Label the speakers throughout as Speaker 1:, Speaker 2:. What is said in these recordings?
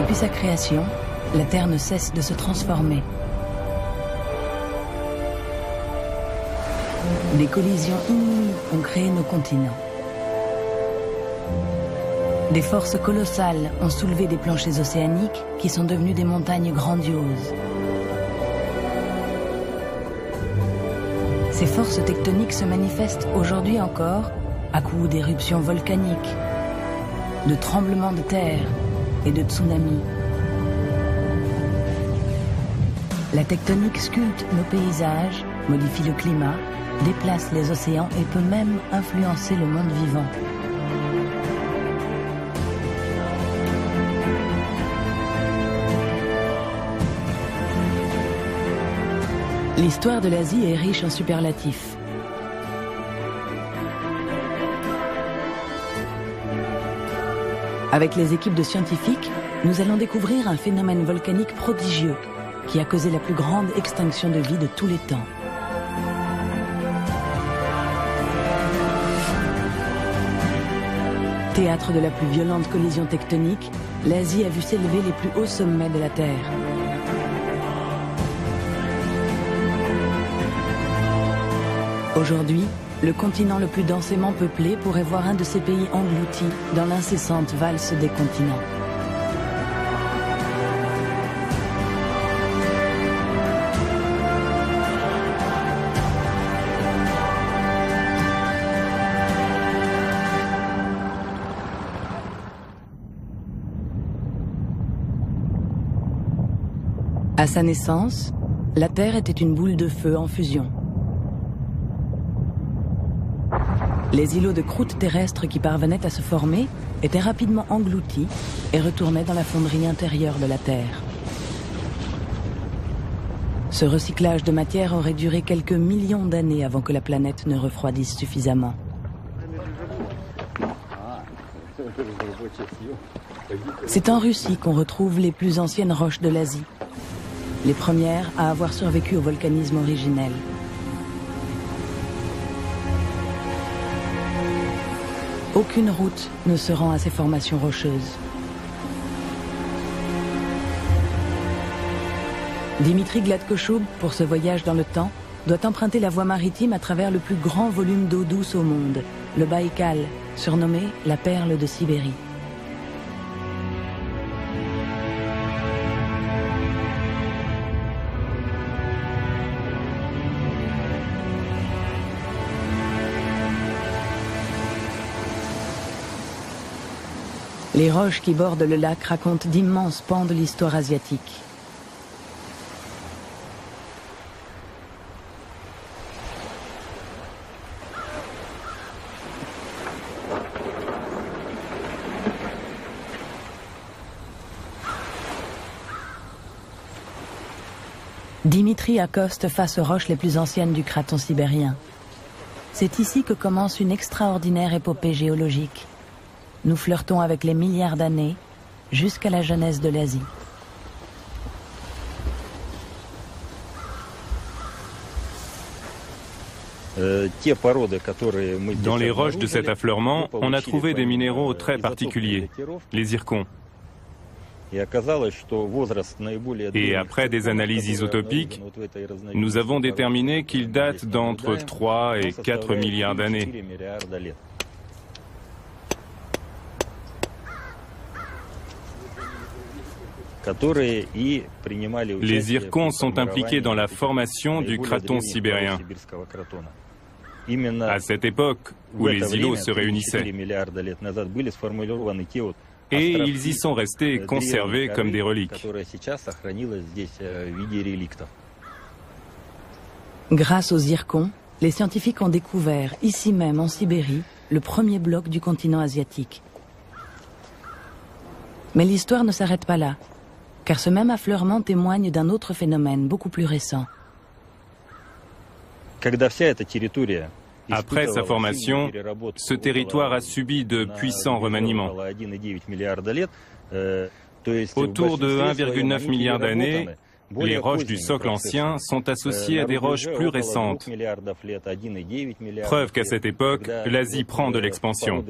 Speaker 1: Depuis sa création, la Terre ne cesse de se transformer. Des collisions inouïes ont créé nos continents. Des forces colossales ont soulevé des planchers océaniques qui sont devenus des montagnes grandioses. Ces forces tectoniques se manifestent aujourd'hui encore à coups d'éruptions volcaniques, de tremblements de terre et de tsunamis. La tectonique sculpte nos paysages, modifie le climat, déplace les océans et peut même influencer le monde vivant. L'histoire de l'Asie est riche en superlatifs. Avec les équipes de scientifiques, nous allons découvrir un phénomène volcanique prodigieux qui a causé la plus grande extinction de vie de tous les temps. Théâtre de la plus violente collision tectonique, l'Asie a vu s'élever les plus hauts sommets de la Terre. Aujourd'hui, le continent le plus densément peuplé pourrait voir un de ces pays englouti dans l'incessante valse des continents. À sa naissance, la Terre était une boule de feu en fusion. Les îlots de croûte terrestre qui parvenaient à se former étaient rapidement engloutis et retournaient dans la fonderie intérieure de la Terre. Ce recyclage de matière aurait duré quelques millions d'années avant que la planète ne refroidisse suffisamment. C'est en Russie qu'on retrouve les plus anciennes roches de l'Asie, les premières à avoir survécu au volcanisme originel. Aucune route ne se rend à ces formations rocheuses. Dimitri Gladkochoub, pour ce voyage dans le temps, doit emprunter la voie maritime à travers le plus grand volume d'eau douce au monde, le Baïkal, surnommé la perle de Sibérie. Les roches qui bordent le lac racontent d'immenses pans de l'histoire asiatique. Dimitri accoste face aux roches les plus anciennes du craton sibérien. C'est ici que commence une extraordinaire épopée géologique. Nous flirtons avec les milliards d'années, jusqu'à la jeunesse de l'Asie.
Speaker 2: Dans les roches de cet affleurement, on a trouvé des minéraux très particuliers, les zircons. Et après des analyses isotopiques, nous avons déterminé qu'ils datent d'entre 3 et 4 milliards d'années. Les zircons sont impliqués dans la formation du craton sibérien, à cette époque où les îlots se réunissaient. Et ils y sont restés conservés comme des reliques.
Speaker 1: Grâce aux zircons, les scientifiques ont découvert, ici même en Sibérie, le premier bloc du continent asiatique. Mais l'histoire ne s'arrête pas là, car ce même affleurement témoigne d'un autre phénomène beaucoup plus récent.
Speaker 2: Après sa formation, ce territoire a subi de puissants remaniements. Autour de 1,9 milliard d'années, les roches du socle ancien sont associées à des roches plus récentes. Preuve qu'à cette époque, l'Asie prend de l'expansion.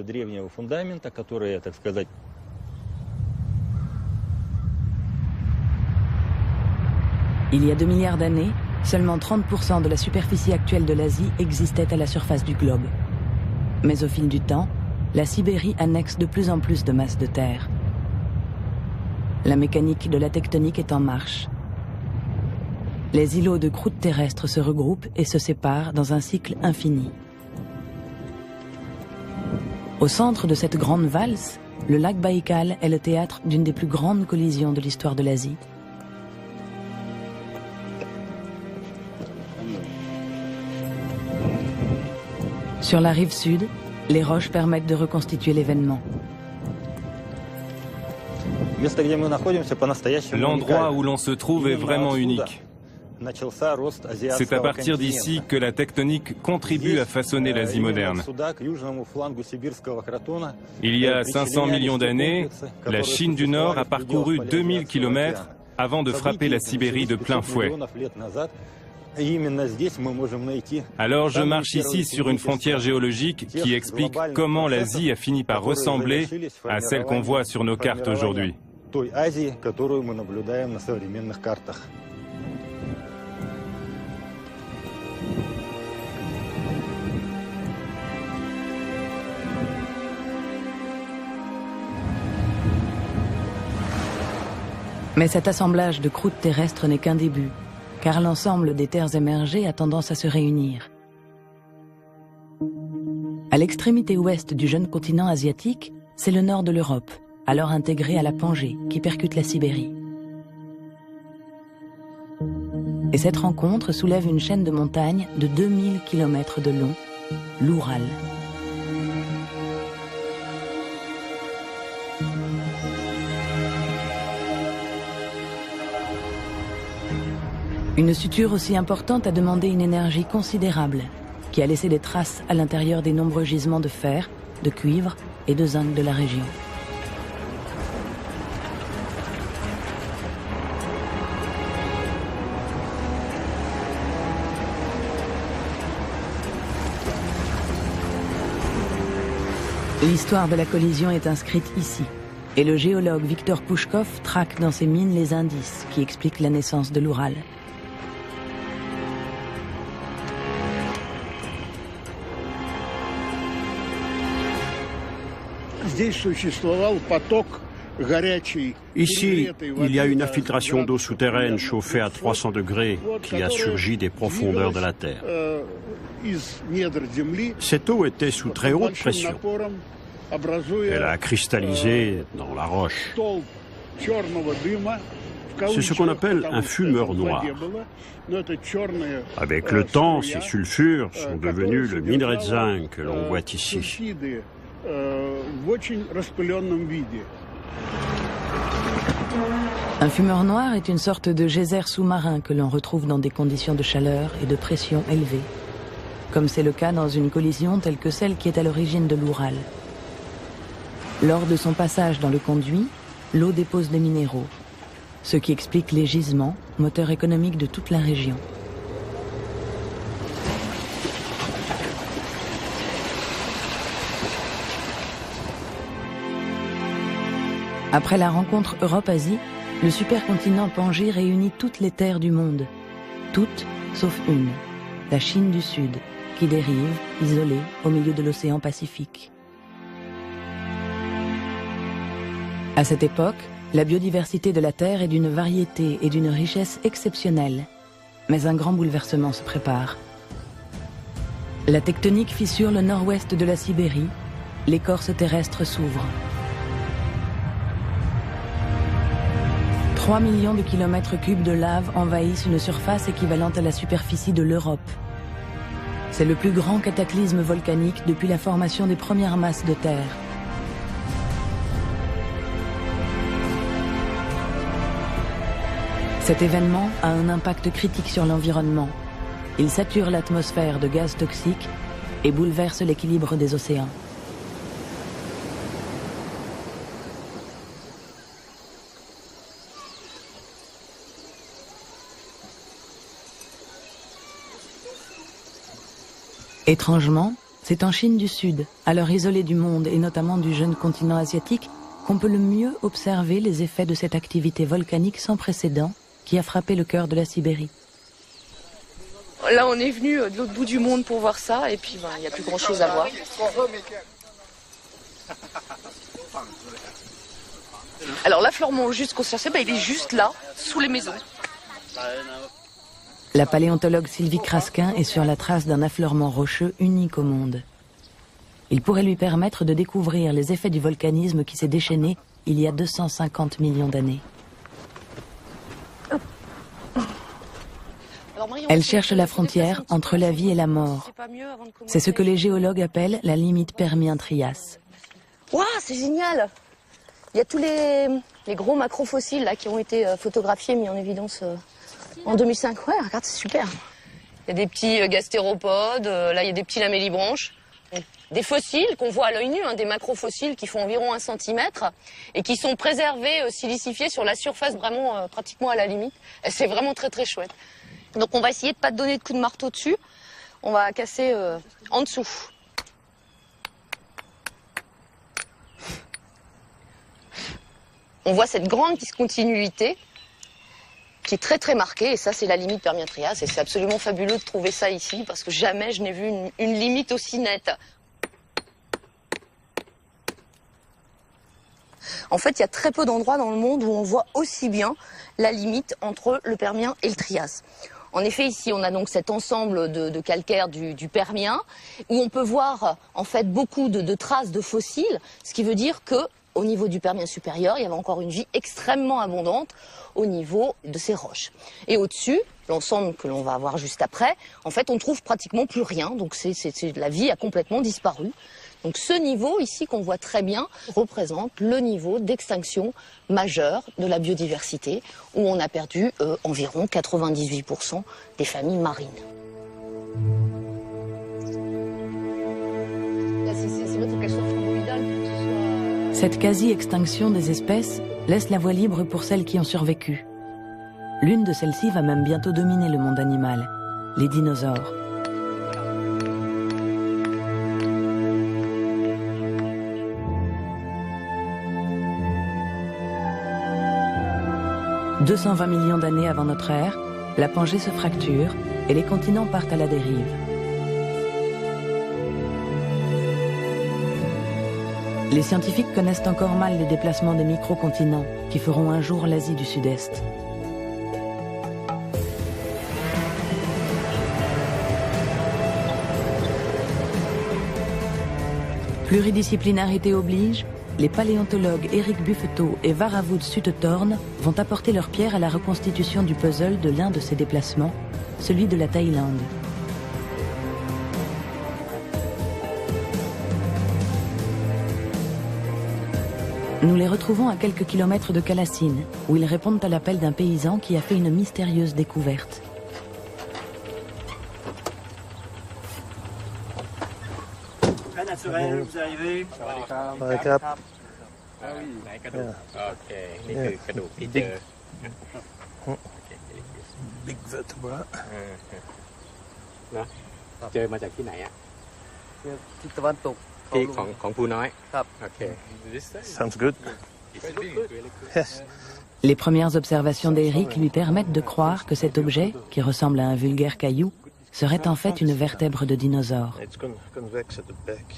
Speaker 1: Il y a 2 milliards d'années, seulement 30% de la superficie actuelle de l'Asie existait à la surface du globe. Mais au fil du temps, la Sibérie annexe de plus en plus de masse de terre. La mécanique de la tectonique est en marche. Les îlots de croûte terrestre se regroupent et se séparent dans un cycle infini. Au centre de cette grande valse, le lac Baïkal est le théâtre d'une des plus grandes collisions de l'histoire de l'Asie. Sur la rive sud, les roches permettent de reconstituer l'événement.
Speaker 2: L'endroit où l'on se trouve est vraiment unique. C'est à partir d'ici que la tectonique contribue à façonner l'Asie moderne. Il y a 500 millions d'années, la Chine du Nord a parcouru 2000 km avant de frapper la Sibérie de plein fouet. Alors je marche ici sur une frontière géologique qui explique comment l'Asie a fini par ressembler à celle qu'on voit sur nos cartes aujourd'hui.
Speaker 1: Mais cet assemblage de croûtes terrestres n'est qu'un début, car l'ensemble des terres émergées a tendance à se réunir. À l'extrémité ouest du jeune continent asiatique, c'est le nord de l'Europe, alors intégré à la Pangée, qui percute la Sibérie. Et cette rencontre soulève une chaîne de montagnes de 2000 km de long, l'Oural. Une suture aussi importante a demandé une énergie considérable, qui a laissé des traces à l'intérieur des nombreux gisements de fer, de cuivre et de zinc de la région. L'histoire de la collision est inscrite ici, et le géologue Viktor Pouchkov traque dans ses mines les indices qui expliquent la naissance de l'Oural.
Speaker 3: Ici, il y a une infiltration d'eau souterraine chauffée à 300 degrés qui a surgi des profondeurs de la Terre. Cette eau était sous très haute pression. Elle a cristallisé dans la roche. C'est ce qu'on appelle un fumeur noir. Avec le temps, ces sulfures sont devenus le minerai de zinc que l'on voit ici.
Speaker 1: Un fumeur noir est une sorte de geyser sous-marin que l'on retrouve dans des conditions de chaleur et de pression élevées, comme c'est le cas dans une collision telle que celle qui est à l'origine de l'Oural. Lors de son passage dans le conduit, l'eau dépose des minéraux, ce qui explique les gisements, moteur économique de toute la région. Après la rencontre Europe-Asie, le supercontinent Pangée réunit toutes les terres du monde. Toutes, sauf une, la Chine du Sud, qui dérive, isolée, au milieu de l'océan Pacifique. À cette époque, la biodiversité de la Terre est d'une variété et d'une richesse exceptionnelle. Mais un grand bouleversement se prépare. La tectonique fissure le nord-ouest de la Sibérie, l'écorce terrestre s'ouvre. 3 millions de kilomètres cubes de lave envahissent une surface équivalente à la superficie de l'Europe. C'est le plus grand cataclysme volcanique depuis la formation des premières masses de terre. Cet événement a un impact critique sur l'environnement. Il sature l'atmosphère de gaz toxiques et bouleverse l'équilibre des océans. Étrangement, c'est en Chine du Sud, alors isolée du monde et notamment du jeune continent asiatique, qu'on peut le mieux observer les effets de cette activité volcanique sans précédent qui a frappé le cœur de la Sibérie.
Speaker 4: Là, on est venu de l'autre bout du monde pour voir ça, et puis il n'y a plus grand-chose à voir. Alors l'affleurement au jusqu'au Cercé, il est juste là, sous les maisons.
Speaker 1: La paléontologue Sylvie Crasquin est sur la trace d'un affleurement rocheux unique au monde. Il pourrait lui permettre de découvrir les effets du volcanisme qui s'est déchaîné il y a 250 millions d'années. Elle cherche la frontière entre la vie et la mort. C'est ce que les géologues appellent la limite Permien-Trias.
Speaker 4: Waouh, c'est génial! Il y a tous les gros macrofossiles là, qui ont été photographiés, mis en évidence en 2005. Ouais, regarde, c'est super. Il y a des petits gastéropodes, là il y a des petits lamellibranches. Des fossiles qu'on voit à l'œil nu, des macrofossiles qui font environ 1 cm et qui sont préservés, silicifiés sur la surface, vraiment pratiquement à la limite. C'est vraiment très très chouette. Donc on va essayer de ne pas donner de coup de marteau dessus. On va casser en dessous. On voit cette grande discontinuité qui est très très marquée, et ça c'est la limite Permien-Trias, et c'est absolument fabuleux de trouver ça ici, parce que jamais je n'ai vu une limite aussi nette. En fait, il y a très peu d'endroits dans le monde où on voit aussi bien la limite entre le Permien et le Trias. En effet, ici, on a donc cet ensemble de calcaire du Permien, où on peut voir en fait beaucoup de traces de fossiles, ce qui veut dire que au niveau du Permien supérieur, il y avait encore une vie extrêmement abondante au niveau de ces roches. Et au-dessus, l'ensemble que l'on va voir juste après, en fait, on trouve pratiquement plus rien. Donc la vie a complètement disparu. Donc ce niveau ici qu'on voit très bien représente le niveau d'extinction majeure de la biodiversité, où on a perdu environ 98% des familles marines. C'est votre qu'elles soient fluviales, que ce soit...
Speaker 1: Cette quasi-extinction des espèces laisse la voie libre pour celles qui ont survécu. L'une de celles-ci va même bientôt dominer le monde animal, les dinosaures. « 220 millions d'années avant notre ère, la Pangée se fracture et les continents partent à la dérive. Les scientifiques connaissent encore mal les déplacements des micro-continents qui feront un jour l'Asie du Sud-Est. Pluridisciplinarité oblige, les paléontologues Eric Buffeteau et Varavud Sutetorn vont apporter leur pierre à la reconstitution du puzzle de l'un de ces déplacements, celui de la Thaïlande. Nous les retrouvons à quelques kilomètres de Kalassin, où ils répondent à l'appel d'un paysan qui a fait une mystérieuse découverte.
Speaker 3: Très naturel, vous arrivez.
Speaker 5: Ah oui, ok, big vertebra.
Speaker 6: เจอมาจากที่ไหนอ่ะ
Speaker 5: ทิศตะวันตก
Speaker 6: ที่ของภูน้อย
Speaker 5: ครับ
Speaker 6: โอเค
Speaker 5: Sounds good. Yes.
Speaker 1: Les premières observations d'Eric lui permettent de croire que cet objet, qui ressemble à un vulgaire caillou, serait en fait une vertèbre de dinosaure.
Speaker 5: It's convex at the back.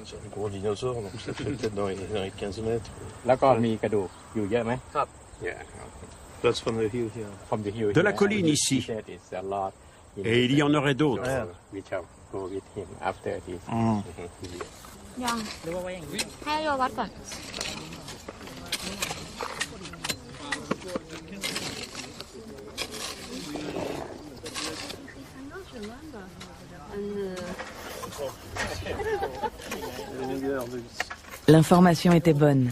Speaker 5: C'est un gros dinosaure, donc ça fait peut-être dans les 15 mètres.
Speaker 6: แล้วก็มีกระดูกอยู่เยอะไหม
Speaker 5: ครับ
Speaker 6: Yeah.
Speaker 5: That's from the hill here.
Speaker 6: From the hill
Speaker 3: De la
Speaker 6: here.
Speaker 3: colline ici.
Speaker 6: He said it's a lot.
Speaker 3: Et il y en aurait d'autres.
Speaker 5: Yeah.
Speaker 6: We shall go with him after this.
Speaker 7: ยังให้โยวัดก่อน
Speaker 1: L'information était bonne.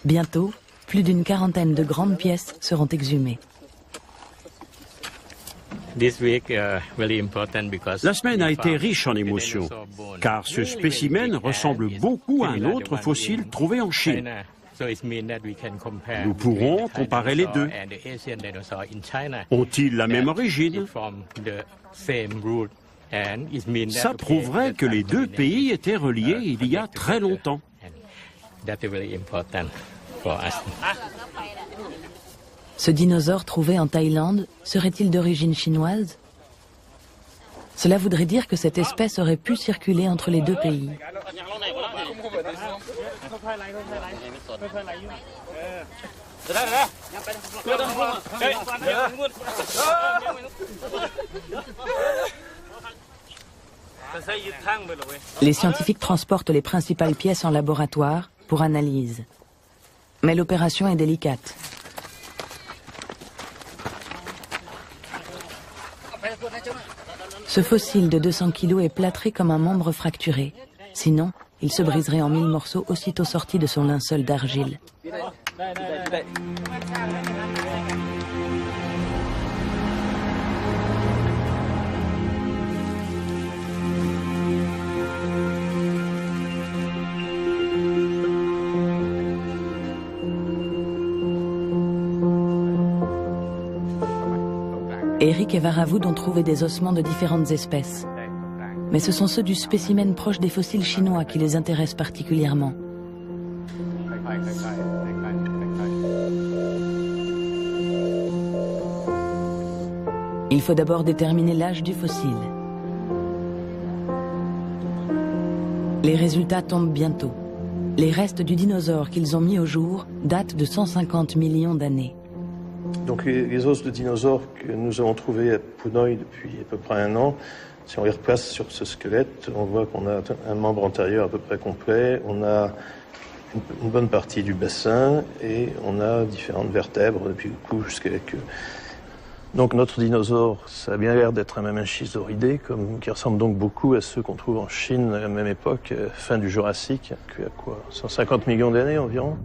Speaker 1: Bientôt, plus d'une quarantaine de grandes pièces seront exhumées.
Speaker 3: La semaine a été riche en émotions, car ce spécimen ressemble beaucoup à un autre fossile trouvé en Chine. Nous pourrons comparer les deux. Ont-ils la même origine? Ça prouverait que les deux pays étaient reliés il y a très longtemps.
Speaker 1: Ce dinosaure trouvé en Thaïlande serait-il d'origine chinoise? Cela voudrait dire que cette espèce aurait pu circuler entre les deux pays. Les scientifiques transportent les principales pièces en laboratoire pour analyse. Mais l'opération est délicate. Ce fossile de 200 kg est plâtré comme un membre fracturé. Sinon, il se briserait en 1000 morceaux aussitôt sorti de son linceul d'argile. Eric et Varavoud ont trouvé des ossements de différentes espèces. Mais ce sont ceux du spécimen proche des fossiles chinois qui les intéressent particulièrement. Il faut d'abord déterminer l'âge du fossile. Les résultats tombent bientôt. Les restes du dinosaure qu'ils ont mis au jour datent de 150 millions d'années.
Speaker 5: Donc les os de dinosaures que nous avons trouvés à Punoy depuis à peu près 1 an, si on les replace sur ce squelette, on voit qu'on a un membre antérieur à peu près complet, on a une bonne partie du bassin et on a différentes vertèbres depuis le cou jusqu'à la queue. Donc notre dinosaure, ça a bien l'air d'être un mammachizauridé, qui ressemble donc beaucoup à ceux qu'on trouve en Chine à la même époque, fin du Jurassique, à quoi, 150 millions d'années environ.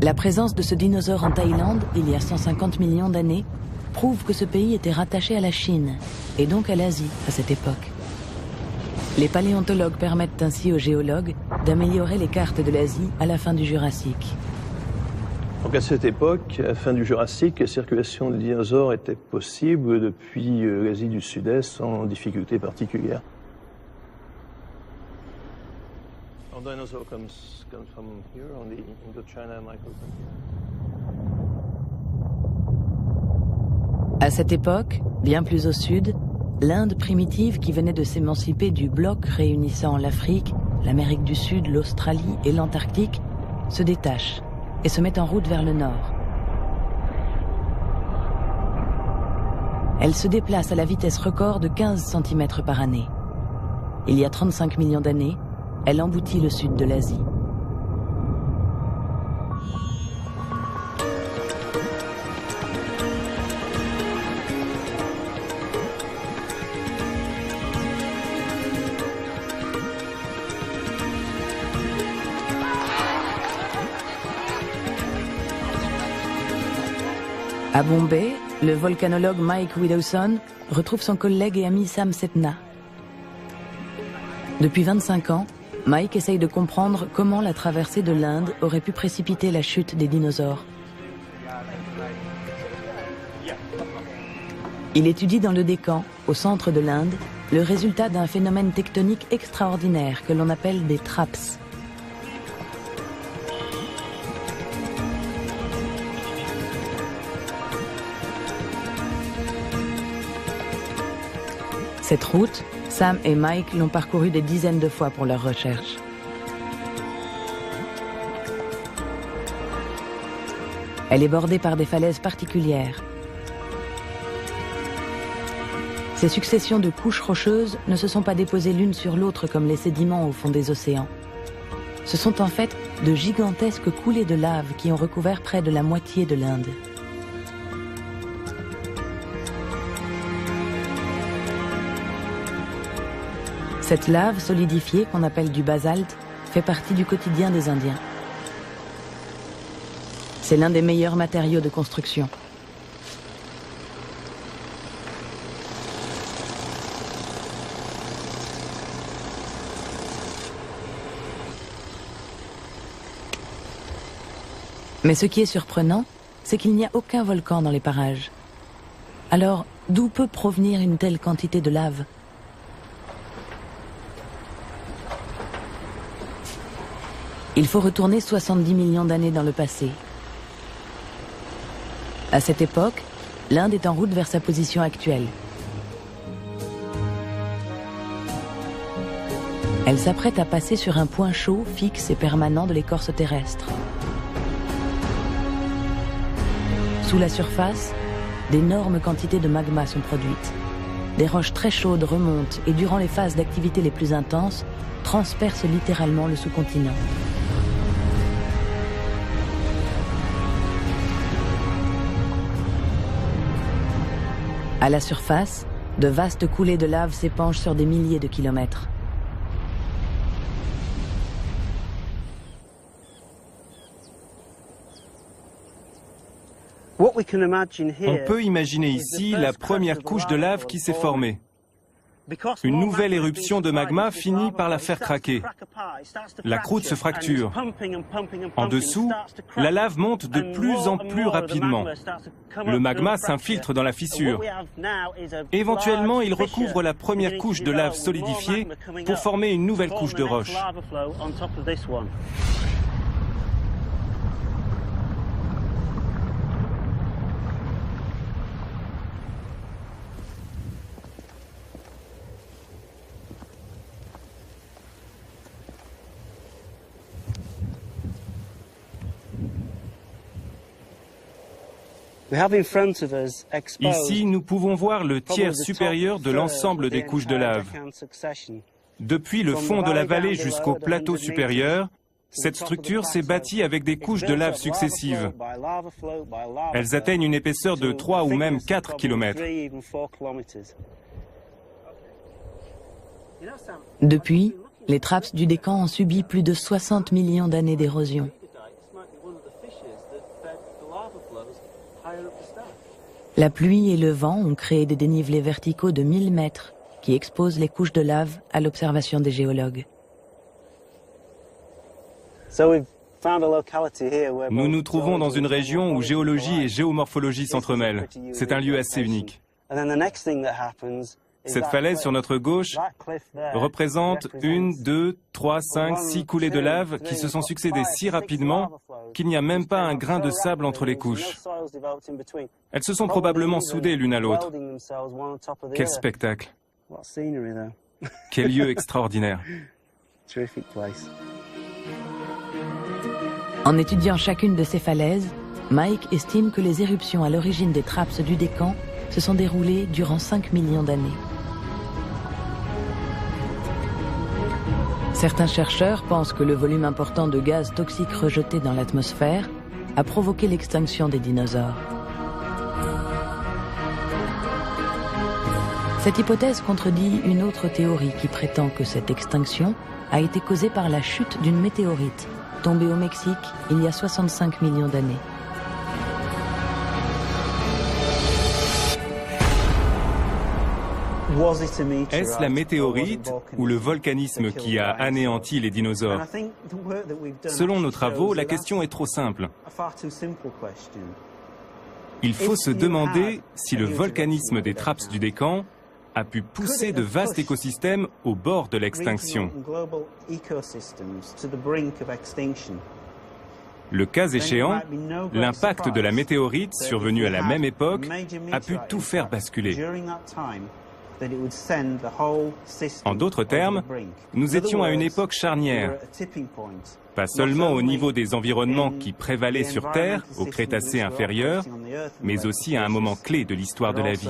Speaker 1: La présence de ce dinosaure en Thaïlande, il y a 150 millions d'années, prouve que ce pays était rattaché à la Chine, et donc à l'Asie à cette époque. Les paléontologues permettent ainsi aux géologues d'améliorer les cartes de l'Asie à la fin du Jurassique.
Speaker 5: Donc à cette époque, à la fin du Jurassique, la circulation des dinosaures était possible depuis l'Asie du Sud-Est sans difficulté particulière. Our dinosaur comes from here on the Indochina microclimate.
Speaker 1: À cette époque, bien plus au sud, l'Inde primitive qui venait de s'émanciper du bloc réunissant l'Afrique, l'Amérique du Sud, l'Australie et l'Antarctique se détache et se met en route vers le nord. Elle se déplace à la vitesse record de 15 cm par année. Il y a 35 millions d'années, elle emboutit le sud de l'Asie. À Bombay, le volcanologue Mike Widdowson retrouve son collègue et ami Sam Setna. Depuis 25 ans, Mike essaye de comprendre comment la traversée de l'Inde aurait pu précipiter la chute des dinosaures. Il étudie dans le Décan, au centre de l'Inde, le résultat d'un phénomène tectonique extraordinaire que l'on appelle des traps. Cette route, Sam et Mike l'ont parcourue des dizaines de fois pour leurs recherches. Elle est bordée par des falaises particulières. Ces successions de couches rocheuses ne se sont pas déposées l'une sur l'autre comme les sédiments au fond des océans. Ce sont en fait de gigantesques coulées de lave qui ont recouvert près de la moitié de l'Inde. Cette lave solidifiée, qu'on appelle du basalte, fait partie du quotidien des Indiens. C'est l'un des meilleurs matériaux de construction. Mais ce qui est surprenant, c'est qu'il n'y a aucun volcan dans les parages. Alors, d'où peut provenir une telle quantité de lave ? Il faut retourner 70 millions d'années dans le passé. À cette époque, l'Inde est en route vers sa position actuelle. Elle s'apprête à passer sur un point chaud, fixe et permanent de l'écorce terrestre. Sous la surface, d'énormes quantités de magma sont produites. Des roches très chaudes remontent et durant les phases d'activité les plus intenses, transpercent littéralement le sous-continent. À la surface, de vastes coulées de lave s'épanchent sur des milliers de kilomètres.
Speaker 2: On peut imaginer ici la première couche de lave qui s'est formée. Une nouvelle éruption de magma finit par la faire craquer. La croûte se fracture. En dessous, la lave monte de plus en plus rapidement. Le magma s'infiltre dans la fissure. Éventuellement, il recouvre la première couche de lave solidifiée pour former une nouvelle couche de roche. Ici, nous pouvons voir le tiers supérieur de l'ensemble des couches de lave. Depuis le fond de la vallée jusqu'au plateau supérieur, cette structure s'est bâtie avec des couches de lave successives. Elles atteignent une épaisseur de 3 ou même 4 kilomètres.
Speaker 1: Depuis, les trappes du Décan ont subi plus de 60 millions d'années d'érosion. La pluie et le vent ont créé des dénivelés verticaux de 1000 mètres qui exposent les couches de lave à l'observation des géologues.
Speaker 2: Nous nous trouvons dans une région où géologie et géomorphologie s'entremêlent. C'est un lieu assez unique. Cette falaise sur notre gauche représente 1, 2, 3, 5, 6 coulées de lave qui se sont succédées si rapidement qu'il n'y a même pas un grain de sable entre les couches. Elles se sont probablement soudées l'une à l'autre. Quel spectacle! Quel lieu extraordinaire!
Speaker 1: En étudiant chacune de ces falaises, Mike estime que les éruptions à l'origine des trappes du Décan se sont déroulées durant 5 millions d'années. Certains chercheurs pensent que le volume important de gaz toxiques rejetés dans l'atmosphère a provoqué l'extinction des dinosaures. Cette hypothèse contredit une autre théorie qui prétend que cette extinction a été causée par la chute d'une météorite tombée au Mexique il y a 65 millions d'années.
Speaker 2: Est-ce la météorite ou le volcanisme qui a anéanti les dinosaures? Selon nos travaux, la question est trop simple. Il faut se demander si le volcanisme des trappes du Décan a pu pousser de vastes écosystèmes au bord de l'extinction. Le cas échéant, l'impact de la météorite survenue à la même époque a pu tout faire basculer. En d'autres termes, nous étions à une époque charnière, pas seulement au niveau des environnements qui prévalaient sur Terre, au Crétacé inférieur, mais aussi à un moment clé de l'histoire de la vie.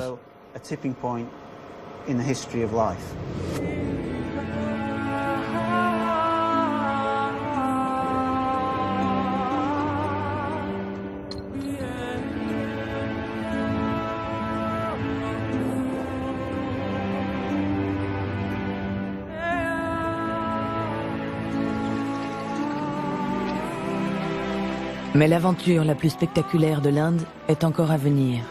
Speaker 1: Mais l'aventure la plus spectaculaire de l'Inde est encore à venir.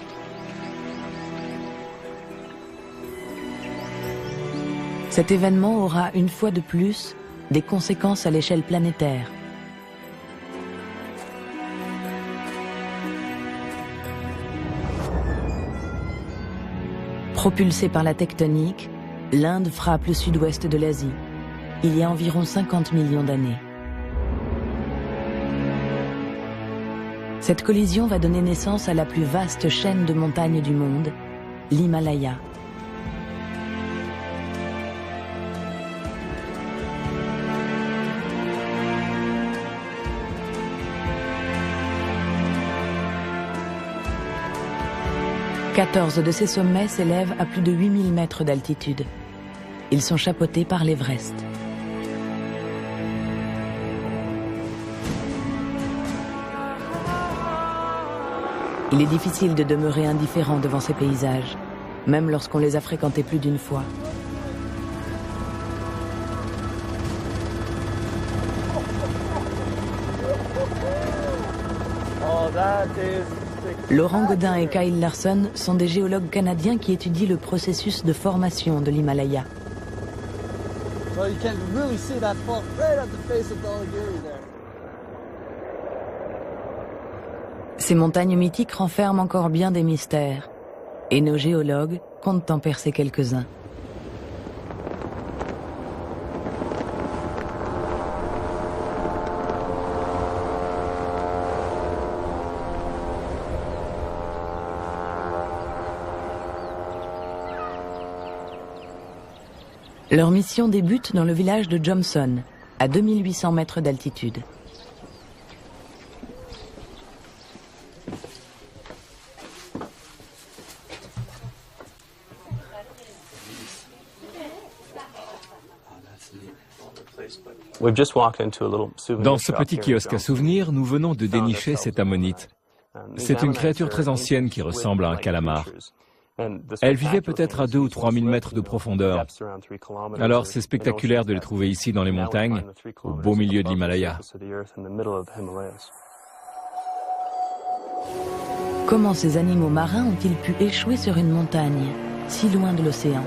Speaker 1: Cet événement aura une fois de plus des conséquences à l'échelle planétaire. Propulsée par la tectonique, l'Inde frappe le sud-ouest de l'Asie, il y a environ 50 millions d'années. Cette collision va donner naissance à la plus vaste chaîne de montagnes du monde, l'Himalaya. « 14 de ces sommets s'élèvent à plus de 8000 mètres d'altitude. Ils sont chapeautés par l'Everest. Il est difficile de demeurer indifférent devant ces paysages, même lorsqu'on les a fréquentés plus d'une fois. Laurent Godin et Kyle Larson sont des géologues canadiens qui étudient le processus de formation de l'Himalaya. Ces montagnes mythiques renferment encore bien des mystères, et nos géologues comptent en percer quelques-uns. Leur mission débute dans le village de Jomson, à 2800 mètres d'altitude.
Speaker 8: Dans ce petit kiosque à souvenirs, nous venons de dénicher cette ammonite. C'est une créature très ancienne qui ressemble à un calamar. Elle vivait peut-être à 2 ou 3 000 mètres de profondeur. Alors c'est spectaculaire de les trouver ici dans les montagnes, au beau milieu de l'Himalaya.
Speaker 1: Comment ces animaux marins ont-ils pu échouer sur une montagne, si loin de l'océan?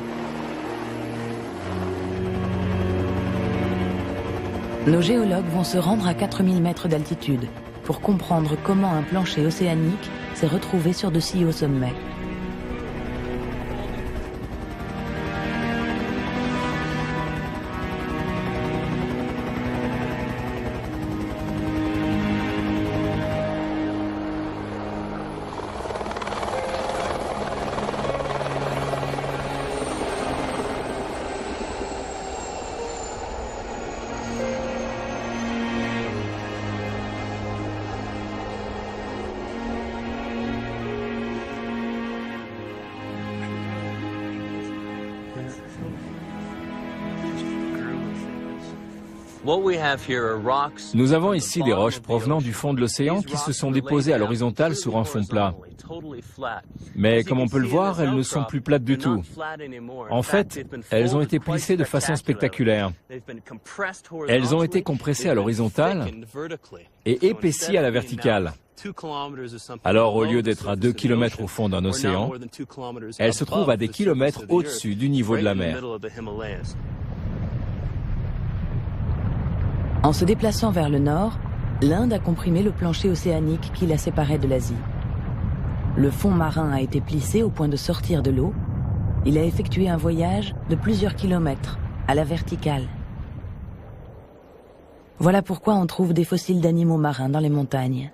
Speaker 1: Nos géologues vont se rendre à 4000 mètres d'altitude pour comprendre comment un plancher océanique s'est retrouvé sur de si hauts sommets.
Speaker 8: Nous avons ici des roches provenant du fond de l'océan qui se sont déposées à l'horizontale sur un fond plat. Mais comme on peut le voir, elles ne sont plus plates du tout. En fait, elles ont été plissées de façon spectaculaire. Elles ont été compressées à l'horizontale et épaissies à la verticale. Alors, au lieu d'être à 2 km au fond d'un océan, elles se trouvent à des kilomètres au-dessus du niveau de la mer.
Speaker 1: En se déplaçant vers le nord, l'Inde a comprimé le plancher océanique qui la séparait de l'Asie. Le fond marin a été plissé au point de sortir de l'eau. Il a effectué un voyage de plusieurs kilomètres, à la verticale. Voilà pourquoi on trouve des fossiles d'animaux marins dans les montagnes.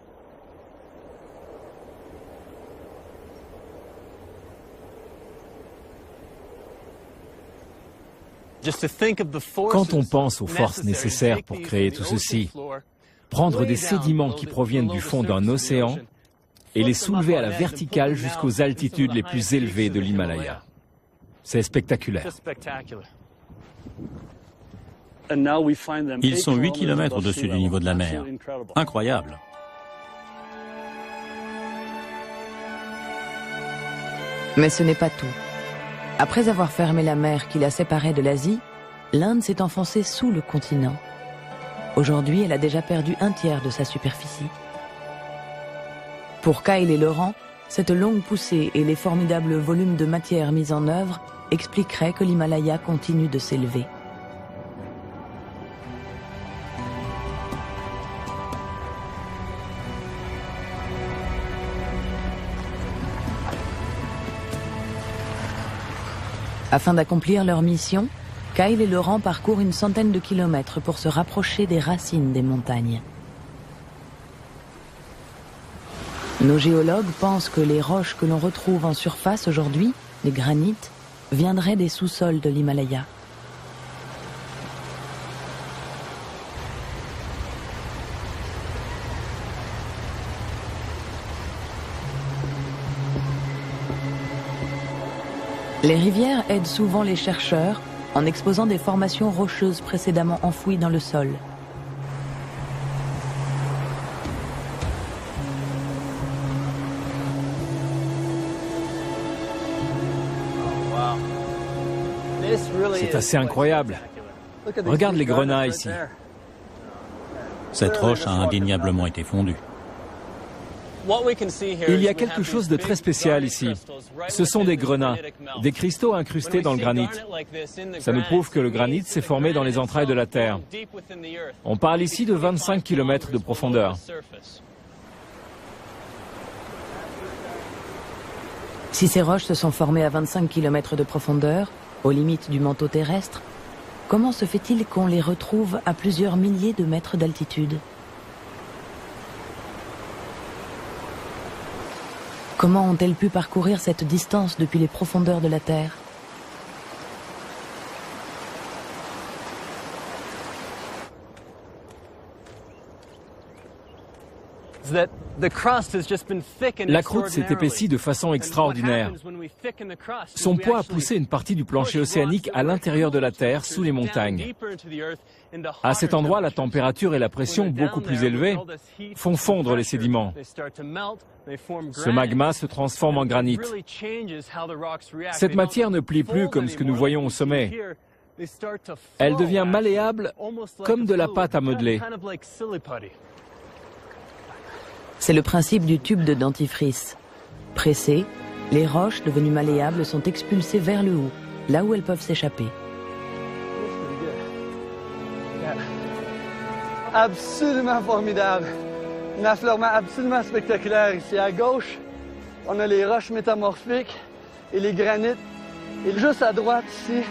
Speaker 8: Quand on pense aux forces nécessaires pour créer tout ceci, prendre des sédiments qui proviennent du fond d'un océan et les soulever à la verticale jusqu'aux altitudes les plus élevées de l'Himalaya. C'est spectaculaire.
Speaker 9: Ils sont 8 km au-dessus du niveau de la mer. Incroyable.
Speaker 1: Mais ce n'est pas tout. Après avoir fermé la mer qui la séparait de l'Asie, l'Inde s'est enfoncée sous le continent. Aujourd'hui, elle a déjà perdu un tiers de sa superficie. Pour Kyle et Laurent, cette longue poussée et les formidables volumes de matière mis en œuvre expliqueraient que l'Himalaya continue de s'élever. Afin d'accomplir leur mission, Kyle et Laurent parcourent une centaine de kilomètres pour se rapprocher des racines des montagnes. Nos géologues pensent que les roches que l'on retrouve en surface aujourd'hui, les granites, viendraient des sous-sols de l'Himalaya. Les rivières aident souvent les chercheurs en exposant des formations rocheuses précédemment enfouies dans le sol.
Speaker 8: C'est assez incroyable. Regarde les grenats ici.
Speaker 9: Cette roche a indéniablement été fondue.
Speaker 8: Il y a quelque chose de très spécial ici. Ce sont des grenats, des cristaux incrustés dans le granit. Ça nous prouve que le granit s'est formé dans les entrailles de la Terre. On parle ici de 25 km de profondeur.
Speaker 1: Si ces roches se sont formées à 25 km de profondeur, aux limites du manteau terrestre, comment se fait-il qu'on les retrouve à plusieurs milliers de mètres d'altitude ? Comment ont-elles pu parcourir cette distance depuis les profondeurs de la Terre ?
Speaker 8: La croûte s'est épaissie de façon extraordinaire. Son poids a poussé une partie du plancher océanique à l'intérieur de la Terre, sous les montagnes. À cet endroit, la température et la pression beaucoup plus élevées font fondre les sédiments. Ce magma se transforme en granit. Cette matière ne plie plus comme ce que nous voyons au sommet. Elle devient malléable comme de la pâte à modeler.
Speaker 1: C'est le principe du tube de dentifrice. Pressées, les roches devenues malléables sont expulsées vers le haut, là où elles peuvent s'échapper.
Speaker 10: Absolument formidable. Un affleurement absolument spectaculaire ici. À gauche, on a les roches métamorphiques et les granites. Et juste à droite ici,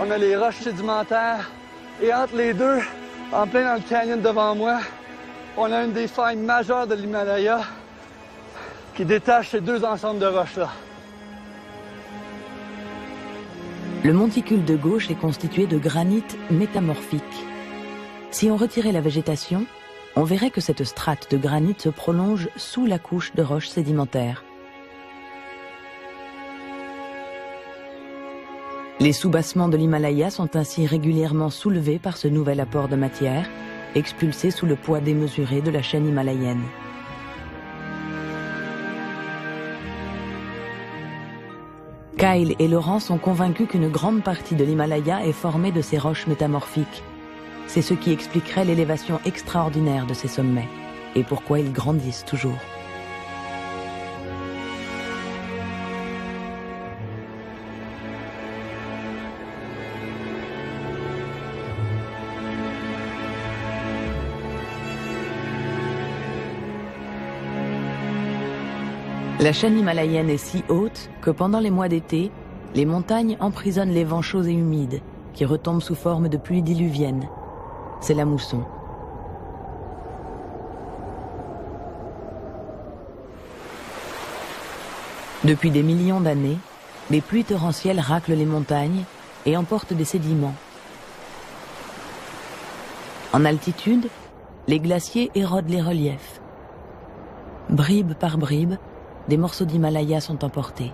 Speaker 10: on a les roches sédimentaires. Et entre les deux, en plein dans le canyon devant moi, on a une des failles majeures de l'Himalaya qui détache ces deux ensembles de roches-là.
Speaker 1: Le monticule de gauche est constitué de granit métamorphique. Si on retirait la végétation, on verrait que cette strate de granit se prolonge sous la couche de roches sédimentaires. Les soubassements de l'Himalaya sont ainsi régulièrement soulevés par ce nouvel apport de matière, expulsé sous le poids démesuré de la chaîne himalayenne. Kyle et Laurent sont convaincus qu'une grande partie de l'Himalaya est formée de ces roches métamorphiques. C'est ce qui expliquerait l'élévation extraordinaire de ces sommets et pourquoi ils grandissent toujours. La chaîne himalayenne est si haute que pendant les mois d'été, les montagnes emprisonnent les vents chauds et humides qui retombent sous forme de pluies diluviennes. C'est la mousson. Depuis des millions d'années, les pluies torrentielles raclent les montagnes et emportent des sédiments. En altitude, les glaciers érodent les reliefs. Bribe par bribe, des morceaux d'Himalaya sont emportés.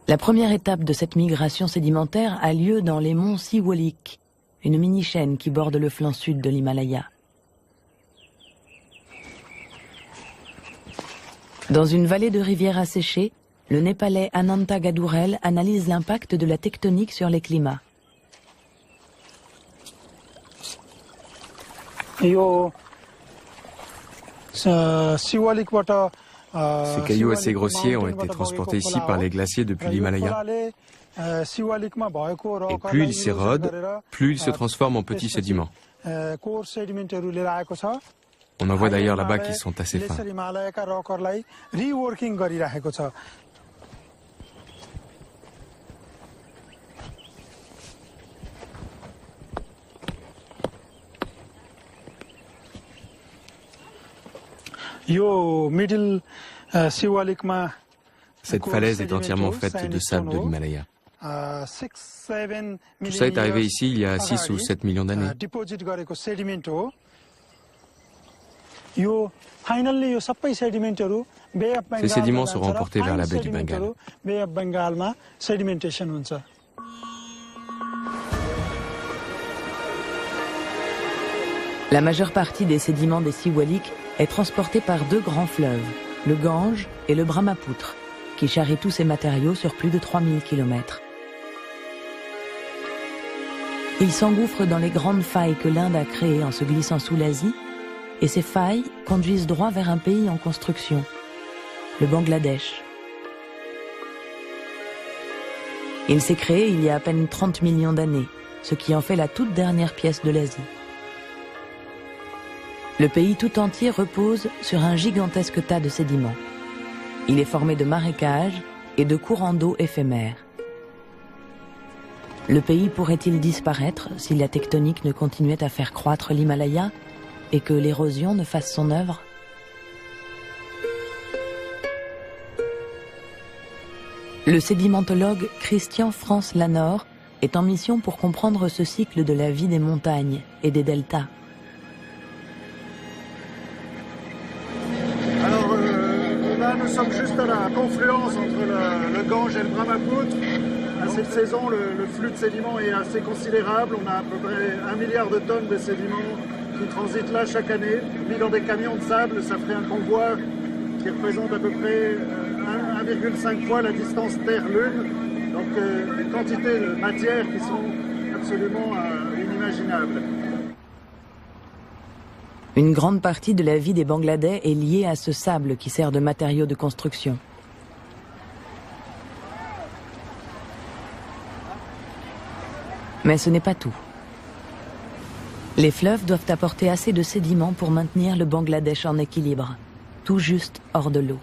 Speaker 1: La première étape de cette migration sédimentaire a lieu dans les monts Siwalik, une mini-chaîne qui borde le flanc sud de l'Himalaya. Dans une vallée de rivière asséchée, le Népalais Ananta Gadurel analyse l'impact de la tectonique sur les climats.
Speaker 11: Ces cailloux assez grossiers ont été transportés ici par les glaciers depuis l'Himalaya. Et plus ils s'érodent, plus ils se transforment en petits sédiments. On en voit d'ailleurs là-bas qui sont assez fins. Cette falaise est entièrement faite de sable de l'Himalaya. Tout ça est arrivé ici il y a 6 ou 7 millions d'années. Ces sédiments seront emportés vers la baie du Bengale.
Speaker 1: La majeure partie des sédiments des Siwalik est transportée par 2 grands fleuves, le Gange et le Brahmapoutre, qui charrient tous ces matériaux sur plus de 3000 km. Ils s'engouffrent dans les grandes failles que l'Inde a créées en se glissant sous l'Asie, et ces failles conduisent droit vers un pays en construction, le Bangladesh. Il s'est créé il y a à peine 30 millions d'années, ce qui en fait la toute dernière pièce de l'Asie. Le pays tout entier repose sur un gigantesque tas de sédiments. Il est formé de marécages et de courants d'eau éphémères. Le pays pourrait-il disparaître si la tectonique ne continuait à faire croître l'Himalaya et que l'érosion ne fasse son œuvre? Le sédimentologue Christian France Lanor est en mission pour comprendre ce cycle de la vie des montagnes et des deltas.
Speaker 12: Alors là, nous sommes juste à la confluence entre le Gange et le Brahmapoutre. À cette saison, le flux de sédiments est assez considérable. On a à peu près 1 milliard de tonnes de sédiments qui transitent là chaque année. Mis dans des camions de sable, ça ferait un convoi qui représente à peu près 1,5 fois la distance Terre-Lune. Donc des quantités de matière qui sont absolument inimaginables.
Speaker 1: Une grande partie de la vie des Bangladais est liée à ce sable qui sert de matériau de construction. Mais ce n'est pas tout. Les fleuves doivent apporter assez de sédiments pour maintenir le Bangladesh en équilibre, tout juste hors de l'eau.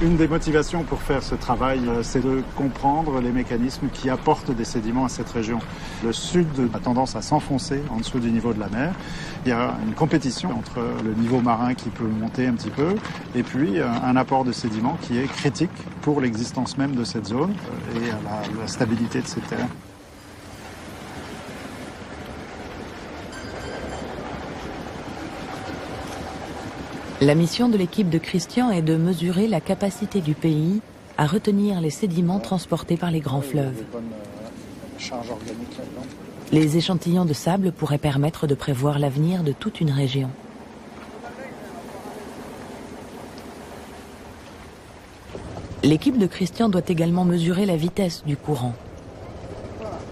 Speaker 12: Une des motivations pour faire ce travail, c'est de comprendre les mécanismes qui apportent des sédiments à cette région. Le sud a tendance à s'enfoncer en dessous du niveau de la mer. Il y a une compétition entre le niveau marin qui peut monter un petit peu et puis un apport de sédiments qui est critique pour l'existence même de cette zone et à la stabilité de ces terres.
Speaker 1: La mission de l'équipe de Christian est de mesurer la capacité du pays à retenir les sédiments transportés par les grands fleuves. Les échantillons de sable pourraient permettre de prévoir l'avenir de toute une région. L'équipe de Christian doit également mesurer la vitesse du courant.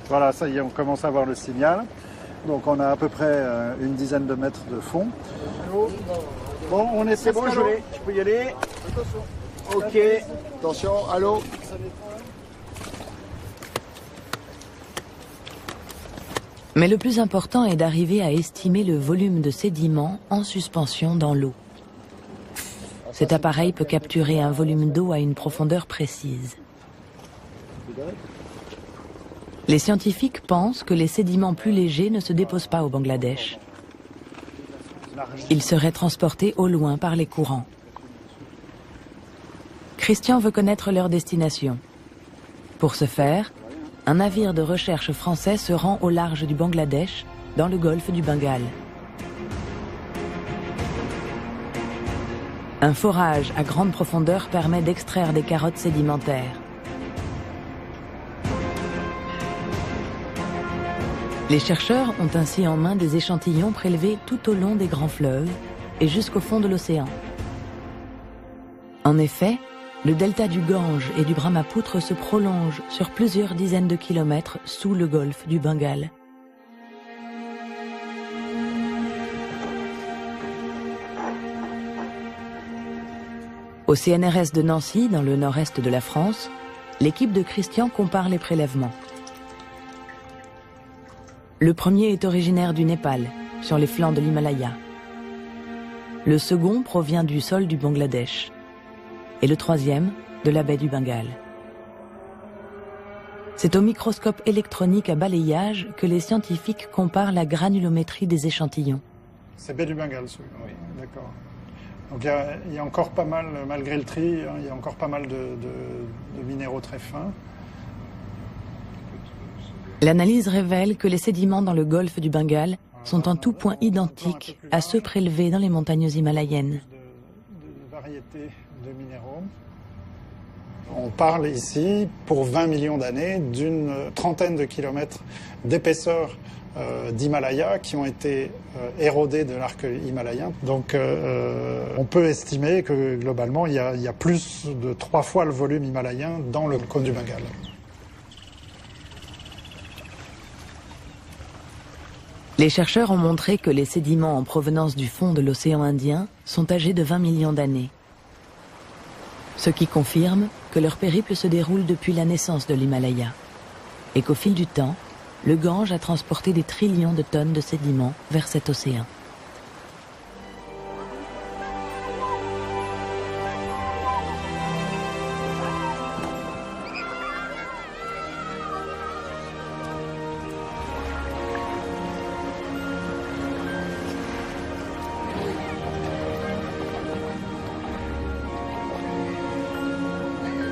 Speaker 12: Voilà, ça y est, on commence à voir le signal. Donc on a à peu près une dizaine de mètres de fond. Bon, on est bon, je peux y aller. Ok, attention, allô.
Speaker 1: Mais le plus important est d'arriver à estimer le volume de sédiments en suspension dans l'eau. Cet appareil peut capturer un volume d'eau à une profondeur précise. Les scientifiques pensent que les sédiments plus légers ne se déposent pas au Bangladesh. Ils seraient transportés au loin par les courants. Christian veut connaître leur destination. Pour ce faire, un navire de recherche français se rend au large du Bangladesh, dans le golfe du Bengale. Un forage à grande profondeur permet d'extraire des carottes sédimentaires. Les chercheurs ont ainsi en main des échantillons prélevés tout au long des grands fleuves et jusqu'au fond de l'océan. En effet, le delta du Gange et du Brahmapoutre se prolonge sur plusieurs dizaines de kilomètres sous le golfe du Bengale. Au CNRS de Nancy, dans le nord-est de la France, l'équipe de Christian compare les prélèvements. Le premier est originaire du Népal, sur les flancs de l'Himalaya. Le second provient du sol du Bangladesh. Et le troisième, de la baie du Bengale. C'est au microscope électronique à balayage que les scientifiques comparent la granulométrie des échantillons.
Speaker 12: C'est baie du Bengale, celui-là, oui, d'accord. Donc il y a encore pas mal, malgré le tri, il y a encore pas mal de minéraux très fins.
Speaker 1: L'analyse révèle que les sédiments dans le golfe du Bengale sont en tout point identiques à ceux prélevés dans les montagnes himalayennes.
Speaker 12: De variétés de minéraux. On parle ici, pour 20 millions d'années, d'une trentaine de kilomètres d'épaisseur d'Himalaya qui ont été érodés de l'arc himalayen. Donc on peut estimer que globalement il y a plus de 3 fois le volume himalayen dans le cône du Bengale.
Speaker 1: Les chercheurs ont montré que les sédiments en provenance du fond de l'océan Indien sont âgés de 20 millions d'années. Ce qui confirme que leur périple se déroule depuis la naissance de l'Himalaya et qu'au fil du temps, le Gange a transporté des trillions de tonnes de sédiments vers cet océan.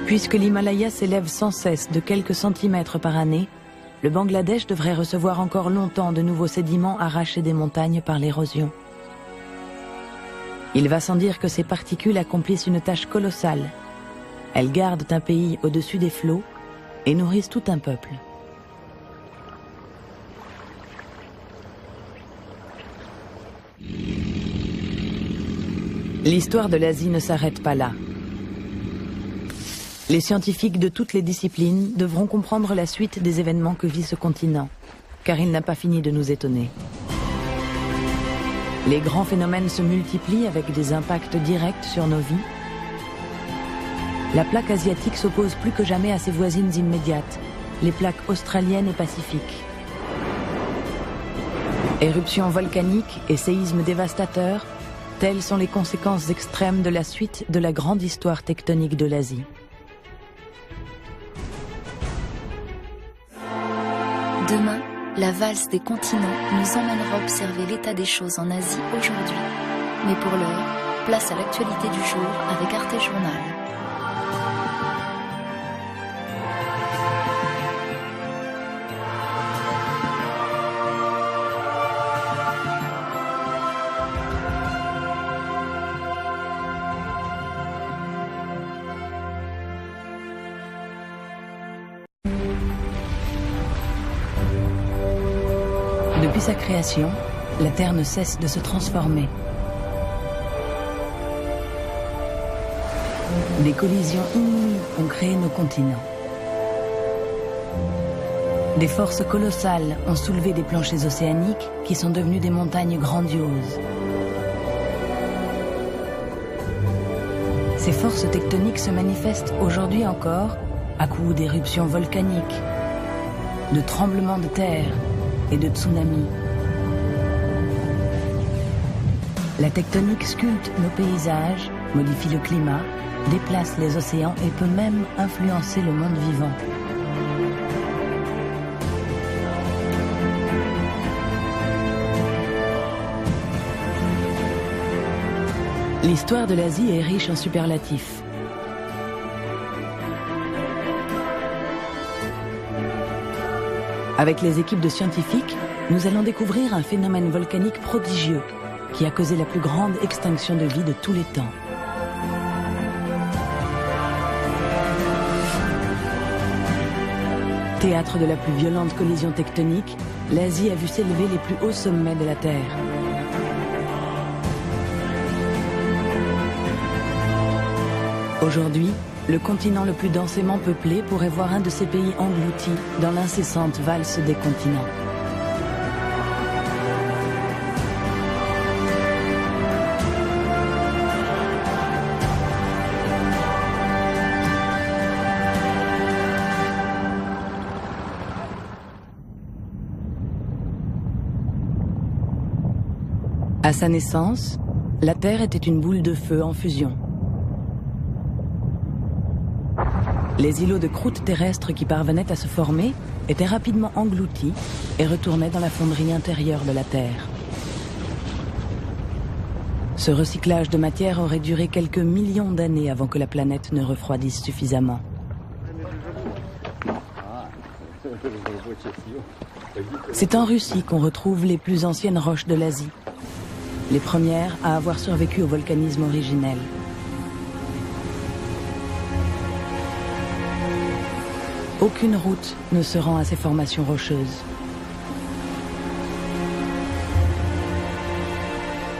Speaker 1: Puisque l'Himalaya s'élève sans cesse de quelques centimètres par année, le Bangladesh devrait recevoir encore longtemps de nouveaux sédiments arrachés des montagnes par l'érosion. Il va sans dire que ces particules accomplissent une tâche colossale. Elles gardent un pays au-dessus des flots et nourrissent tout un peuple. L'histoire de l'Asie ne s'arrête pas là. Les scientifiques de toutes les disciplines devront comprendre la suite des événements que vit ce continent, car il n'a pas fini de nous étonner. Les grands phénomènes se multiplient avec des impacts directs sur nos vies. La plaque asiatique s'oppose plus que jamais à ses voisines immédiates, les plaques australiennes et pacifiques. Éruptions volcaniques et séismes dévastateurs, telles sont les conséquences extrêmes de la suite de la grande histoire tectonique de l'Asie.
Speaker 13: Demain, la valse des continents nous emmènera observer l'état des choses en Asie aujourd'hui. Mais pour l'heure, place à l'actualité du jour avec Arte Journal.
Speaker 1: Depuis sa création, la Terre ne cesse de se transformer. Des collisions inouïes ont créé nos continents. Des forces colossales ont soulevé des planchers océaniques qui sont devenus des montagnes grandioses. Ces forces tectoniques se manifestent aujourd'hui encore à coups d'éruptions volcaniques, de tremblements de terre et de tsunamis. La tectonique sculpte nos paysages, modifie le climat, déplace les océans et peut même influencer le monde vivant. L'histoire de l'Asie est riche en superlatifs. Avec les équipes de scientifiques, nous allons découvrir un phénomène volcanique prodigieux qui a causé la plus grande extinction de vie de tous les temps. Théâtre de la plus violente collision tectonique, l'Asie a vu s'élever les plus hauts sommets de la Terre. Aujourd'hui, le continent le plus densément peuplé pourrait voir un de ces pays englouti dans l'incessante valse des continents. À sa naissance, la Terre était une boule de feu en fusion. Les îlots de croûte terrestre qui parvenaient à se former étaient rapidement engloutis et retournaient dans la fonderie intérieure de la Terre. Ce recyclage de matière aurait duré quelques millions d'années avant que la planète ne refroidisse suffisamment. C'est en Russie qu'on retrouve les plus anciennes roches de l'Asie, les premières à avoir survécu au volcanisme originel. Aucune route ne se rend à ces formations rocheuses.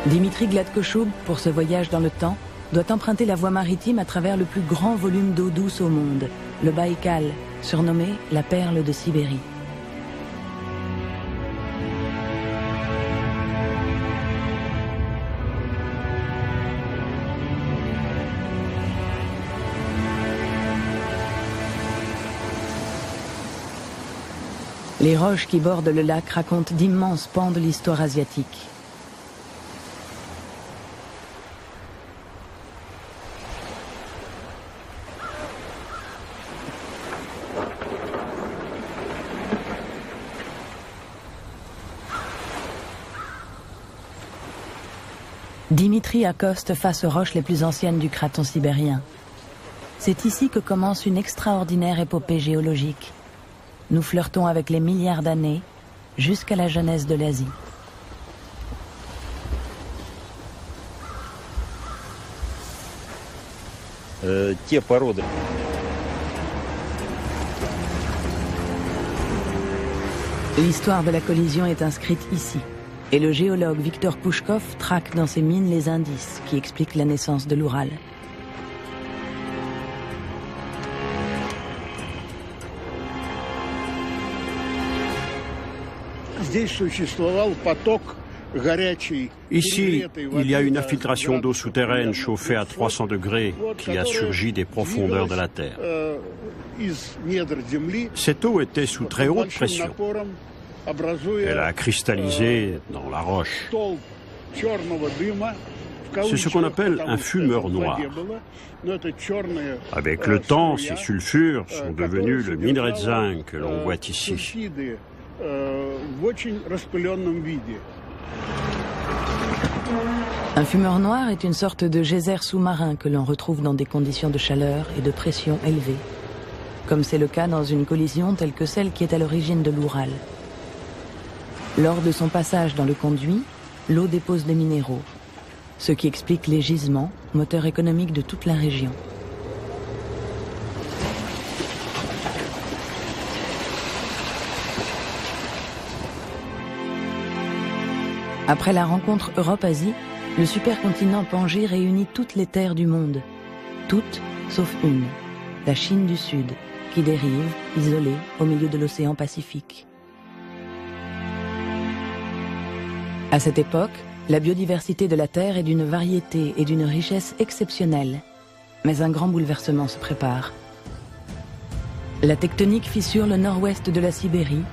Speaker 1: Dimitri Gladkochoub, pour ce voyage dans le temps, doit emprunter la voie maritime à travers le plus grand volume d'eau douce au monde, le Baïkal, surnommé la perle de Sibérie. Les roches qui bordent le lac racontent d'immenses pans de l'histoire asiatique. Dimitri accoste face aux roches les plus anciennes du craton sibérien. C'est ici que commence une extraordinaire épopée géologique. Nous flirtons avec les milliards d'années, jusqu'à la jeunesse de l'Asie. L'histoire de la collision est inscrite ici, et le géologue Viktor Pouchkov traque dans ses mines les indices qui expliquent la naissance de l'Oural.
Speaker 3: Ici, il y a une infiltration d'eau souterraine chauffée à 300 degrés qui a surgi des profondeurs de la Terre. Cette eau était sous très haute pression. Elle a cristallisé dans la roche. C'est ce qu'on appelle un fumeur noir. Avec le temps, ces sulfures sont devenus le minerai de zinc que l'on voit ici.
Speaker 1: Un fumeur noir est une sorte de geyser sous-marin que l'on retrouve dans des conditions de chaleur et de pression élevées, comme c'est le cas dans une collision telle que celle qui est à l'origine de l'Oural. Lors de son passage dans le conduit, l'eau dépose des minéraux, ce qui explique les gisements, moteur économique de toute la région. Après la rencontre Europe-Asie, le supercontinent Pangée réunit toutes les terres du monde. Toutes, sauf une, la Chine du Sud, qui dérive, isolée, au milieu de l'océan Pacifique. À cette époque, la biodiversité de la Terre est d'une variété et d'une richesse exceptionnelle. Mais un grand bouleversement se prépare. La tectonique fissure le nord-ouest de la Sibérie,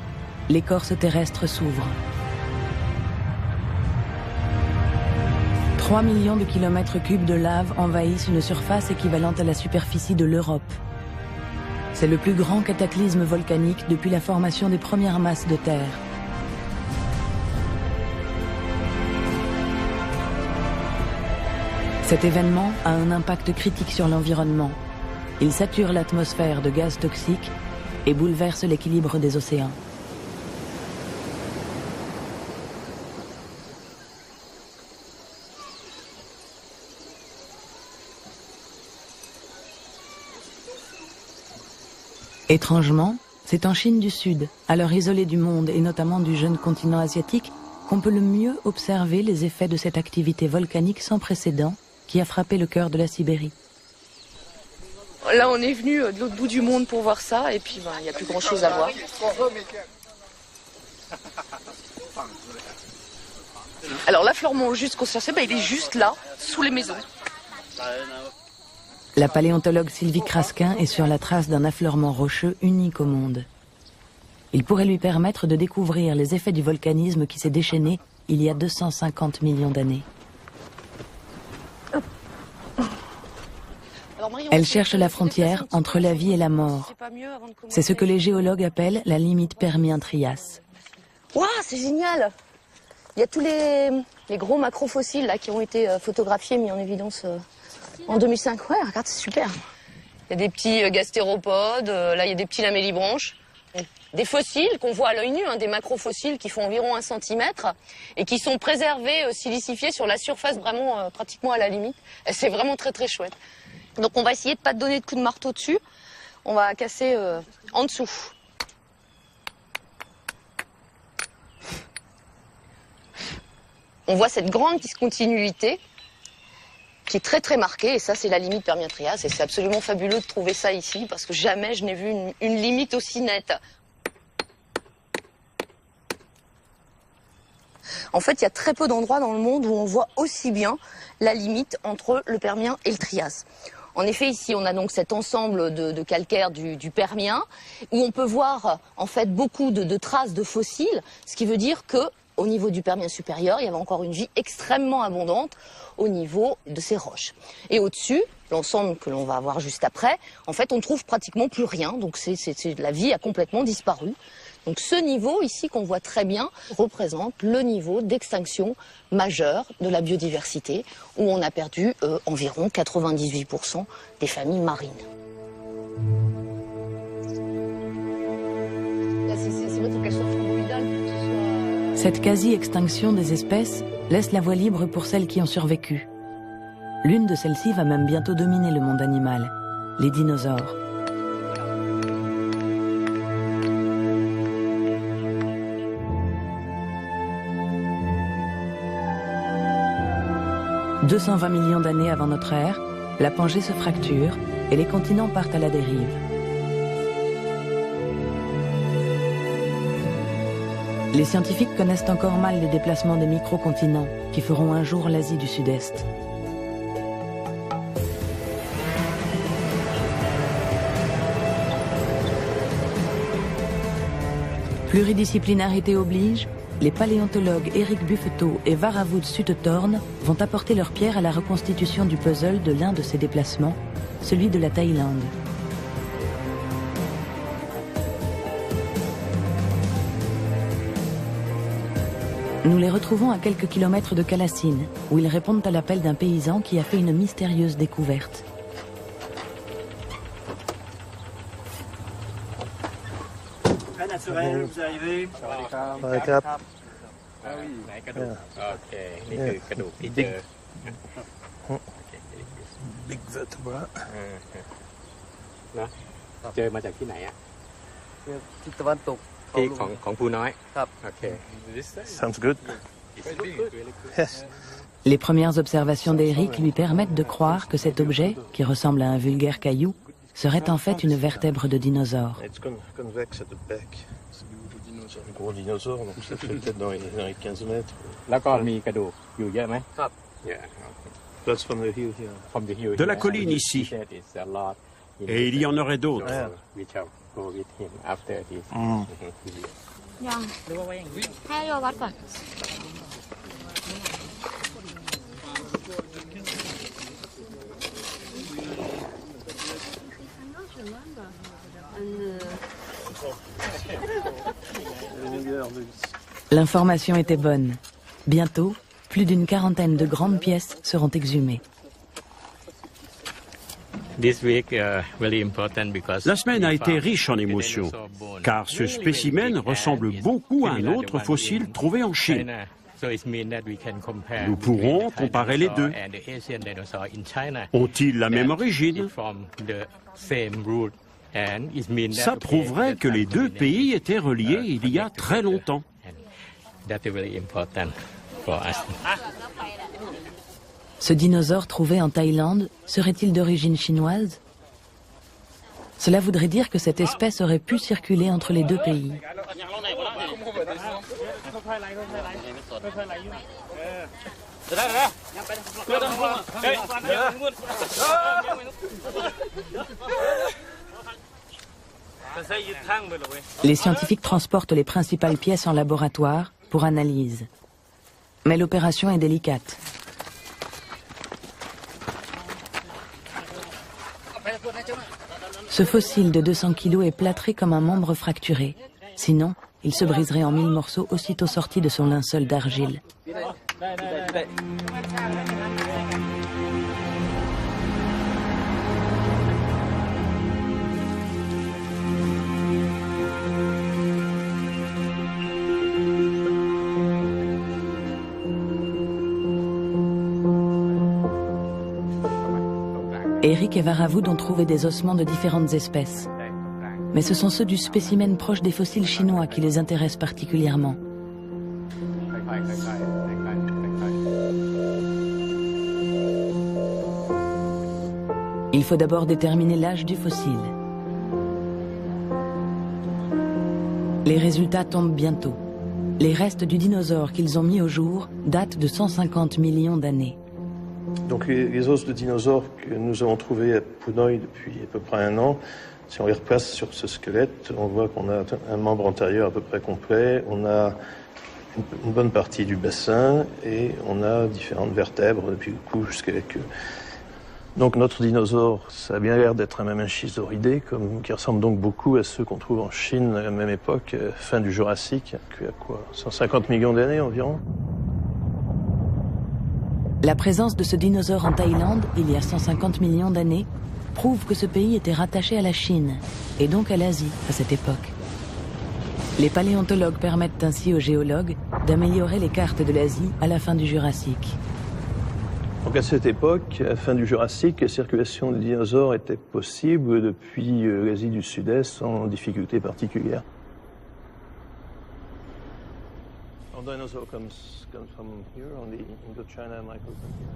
Speaker 1: l'écorce terrestre s'ouvre. 3 millions de kilomètres cubes de lave envahissent une surface équivalente à la superficie de l'Europe. C'est le plus grand cataclysme volcanique depuis la formation des premières masses de terre. Cet événement a un impact critique sur l'environnement. Il sature l'atmosphère de gaz toxiques et bouleverse l'équilibre des océans. Étrangement, c'est en Chine du Sud, alors isolée du monde et notamment du jeune continent asiatique, qu'on peut le mieux observer les effets de cette activité volcanique sans précédent qui a frappé le cœur de la Sibérie.
Speaker 4: Là, on est venu de l'autre bout du monde pour voir ça, et puis il n'y a plus grand-chose à voir. Alors l'affleurement juste qu'on cherchait, il est juste là, sous les maisons.
Speaker 1: La paléontologue Sylvie Kraskin est sur la trace d'un affleurement rocheux unique au monde. Il pourrait lui permettre de découvrir les effets du volcanisme qui s'est déchaîné il y a 250 millions d'années. Elle cherche la frontière entre la vie et la mort. C'est ce que les géologues appellent la limite Permien-Trias.
Speaker 4: Waouh, c'est génial! Il y a tous les gros macrofossiles là, qui ont été photographiés, mis en évidence en 2005. Ouais, regarde, c'est super. Il y a des petits gastéropodes, là il y a des petits lamellibranches. Des fossiles qu'on voit à l'œil nu, hein, des macrofossiles qui font environ 1 cm et qui sont préservés, silicifiés sur la surface, vraiment pratiquement à la limite. C'est vraiment très très chouette. Donc on va essayer de ne pas donner de coup de marteau dessus. On va casser en dessous. On voit cette grande discontinuité qui est très très marquée, et ça c'est la limite Permien-Trias, et c'est absolument fabuleux de trouver ça ici, parce que jamais je n'ai vu une limite aussi nette. En fait, il y a très peu d'endroits dans le monde où on voit aussi bien la limite entre le Permien et le Trias. En effet, ici, on a donc cet ensemble de calcaire du Permien, où on peut voir en fait beaucoup de traces de fossiles, ce qui veut dire que au niveau du Permien supérieur, il y avait encore une vie extrêmement abondante au niveau de ces roches. Et au-dessus, l'ensemble que l'on va voir juste après, en fait, on trouve pratiquement plus rien. Donc la vie a complètement disparu. Donc ce niveau ici qu'on voit très bien représente le niveau d'extinction majeure de la biodiversité, où on a perdu environ 98% des familles marines. Là, c'est vrai qu'elles soient framboïdales.
Speaker 1: Cette quasi-extinction des espèces laisse la voie libre pour celles qui ont survécu. L'une de celles-ci va même bientôt dominer le monde animal, les dinosaures. « 220 millions d'années avant notre ère, la Pangée se fracture et les continents partent à la dérive. Les scientifiques connaissent encore mal les déplacements des micro-continents qui feront un jour l'Asie du Sud-Est. Pluridisciplinarité oblige, les paléontologues Eric Buffeteau et Varavut Sutetorn vont apporter leur pierre à la reconstitution du puzzle de l'un de ces déplacements, celui de la Thaïlande. Nous les retrouvons à quelques kilomètres de Calassine, où ils répondent à l'appel d'un paysan qui a fait une mystérieuse découverte.
Speaker 14: Très naturel, vous arrivez.
Speaker 5: Big vertebra.
Speaker 6: เจอมาจากที่ไหนอ่ะ
Speaker 10: ทิศตะวันตก
Speaker 6: ที่ของภูน้อย
Speaker 10: ครับ
Speaker 6: โอเค
Speaker 5: Sounds good. Yes.
Speaker 1: Les premières observations d'Eric lui permettent de croire que cet objet, qui ressemble à un vulgaire caillou, serait en fait une vertèbre de dinosaure.
Speaker 5: It's convex at the back. C'est un gros dinosaure, donc ça fait peut-être dans les 15 mètres.
Speaker 6: แล้วก็มีกระดูกอยู่เยอะไหม
Speaker 10: ครับ
Speaker 5: That's from the hill here.
Speaker 3: De la colline ici. Et il y en aurait d'autres.
Speaker 6: We shall go with him after this.
Speaker 7: ยังให้โยวัดก่อน
Speaker 1: L'information était bonne. Bientôt, plus d'une quarantaine de grandes pièces seront exhumées.
Speaker 3: La semaine a été riche en émotions, car ce spécimen ressemble beaucoup à un autre fossile trouvé en Chine. Nous pourrons comparer les deux. Ont-ils la même origine? Ça prouverait que les deux pays étaient reliés il y a très longtemps.
Speaker 1: Ce dinosaure trouvé en Thaïlande serait-il d'origine chinoise? Cela voudrait dire que cette espèce aurait pu circuler entre les deux pays. Les scientifiques transportent les principales pièces en laboratoire pour analyse. Mais l'opération est délicate. Ce fossile de 200 kg est plâtré comme un membre fracturé. Sinon, il se briserait en 1000 morceaux aussitôt sorti de son linceul d'argile. Eric et Varavoud ont trouvé des ossements de différentes espèces. Mais ce sont ceux du spécimen proche des fossiles chinois qui les intéressent particulièrement. Il faut d'abord déterminer l'âge du fossile. Les résultats tombent bientôt. Les restes du dinosaure qu'ils ont mis au jour datent de 150 millions d'années.
Speaker 5: Donc les os de dinosaures que nous avons trouvés à Punoy depuis à peu près 1 an, si on les replace sur ce squelette, on voit qu'on a un membre antérieur à peu près complet, on a une bonne partie du bassin et on a différentes vertèbres depuis le cou jusqu'à la queue. Donc notre dinosaure, ça a bien l'air d'être un mammachisauridé, qui ressemble donc beaucoup à ceux qu'on trouve en Chine à la même époque, fin du Jurassique, il y a quoi, 150 millions d'années environ.
Speaker 1: La présence de ce dinosaure en Thaïlande, il y a 150 millions d'années, prouve que ce pays était rattaché à la Chine, et donc à l'Asie à cette époque. Les paléontologues permettent ainsi aux géologues d'améliorer les cartes de l'Asie à la fin du Jurassique.
Speaker 5: Donc à cette époque, à la fin du Jurassique, la circulation de dinosaures était possible depuis l'Asie du Sud-Est sans difficulté particulière. Our dinosaur comes from here on the Indochina microcontinent.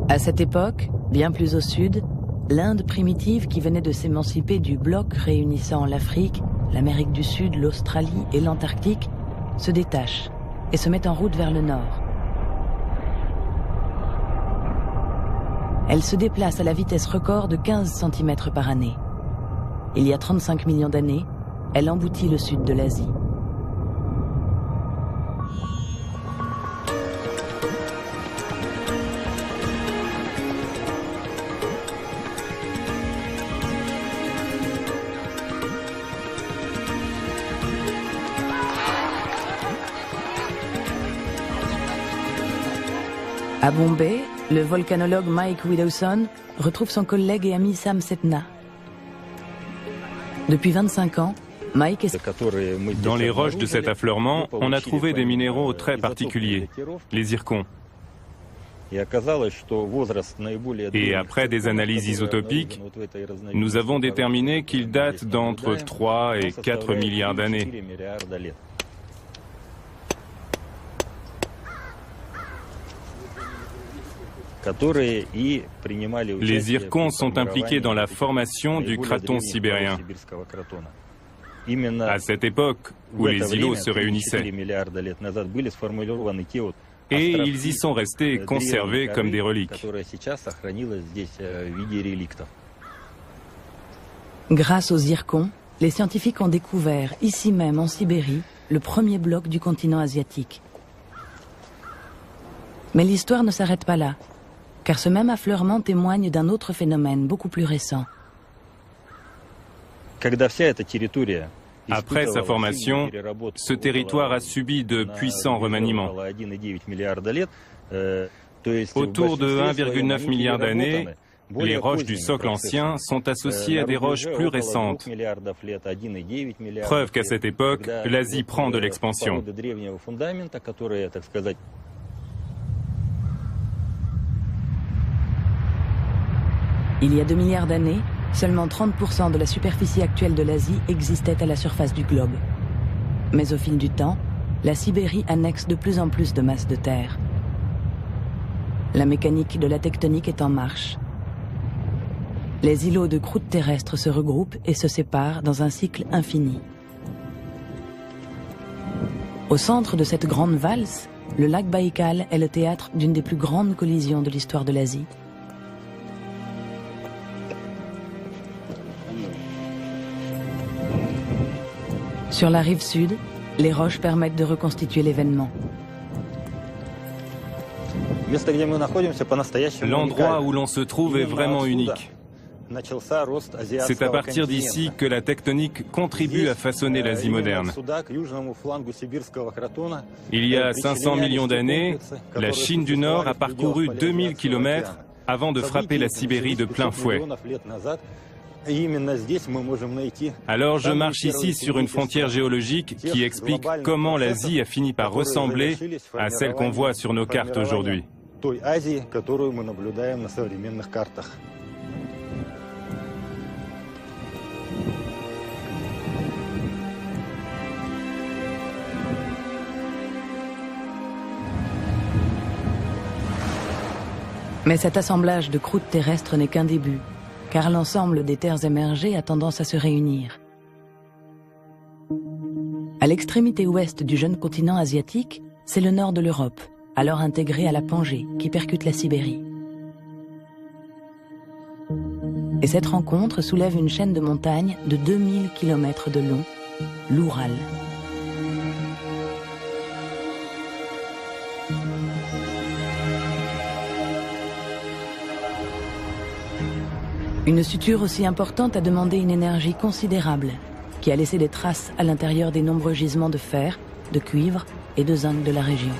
Speaker 1: À cette époque, bien plus au sud, l'Inde primitive qui venait de s'émanciper du bloc réunissant l'Afrique, l'Amérique du Sud, l'Australie et l'Antarctique se détache et se met en route vers le nord. Elle se déplace à la vitesse record de 15 cm par année. Il y a 35 millions d'années, elle emboutit le sud de l'Asie. À Bombay, le volcanologue Mike Widowson retrouve son collègue et ami Sam Setna. Depuis 25 ans, Mike est...
Speaker 2: Dans les roches de cet affleurement, on a trouvé des minéraux très particuliers, les zircons. Et après des analyses isotopiques, nous avons déterminé qu'ils datent d'entre 3 et 4 milliards d'années. Les zircons sont impliqués dans la formation du craton sibérien, à cette époque où les îlots se réunissaient. Et ils y sont restés conservés comme des reliques.
Speaker 1: Grâce aux zircons, les scientifiques ont découvert, ici même en Sibérie, le premier bloc du continent asiatique. Mais l'histoire ne s'arrête pas là, car ce même affleurement témoigne d'un autre phénomène beaucoup plus récent.
Speaker 2: Après sa formation, ce territoire a subi de puissants remaniements. Autour de 1,9 milliard d'années, les roches du socle ancien sont associées à des roches plus récentes. Preuve qu'à cette époque, l'Asie prend de l'expansion.
Speaker 1: Il y a 2 milliards d'années, seulement 30% de la superficie actuelle de l'Asie existait à la surface du globe. Mais au fil du temps, la Sibérie annexe de plus en plus de masses de terre. La mécanique de la tectonique est en marche. Les îlots de croûte terrestre se regroupent et se séparent dans un cycle infini. Au centre de cette grande valse, le lac Baïkal est le théâtre d'une des plus grandes collisions de l'histoire de l'Asie. Sur la rive sud, les roches permettent de reconstituer l'événement.
Speaker 2: L'endroit où l'on se trouve est vraiment unique. C'est à partir d'ici que la tectonique contribue à façonner l'Asie moderne. Il y a 500 millions d'années, la Chine du Nord a parcouru 2000 km avant de frapper la Sibérie de plein fouet. Alors je marche ici sur une frontière géologique qui explique comment l'Asie a fini par ressembler à celle qu'on voit sur nos cartes aujourd'hui.
Speaker 1: Mais cet assemblage de croûtes terrestres n'est qu'un début, car l'ensemble des terres émergées a tendance à se réunir. À l'extrémité ouest du jeune continent asiatique, c'est le nord de l'Europe, alors intégré à la Pangée, qui percute la Sibérie. Et cette rencontre soulève une chaîne de montagnes de 2000 km de long, l'Oural. Une suture aussi importante a demandé une énergie considérable, qui a laissé des traces à l'intérieur des nombreux gisements de fer, de cuivre et de zinc de la région.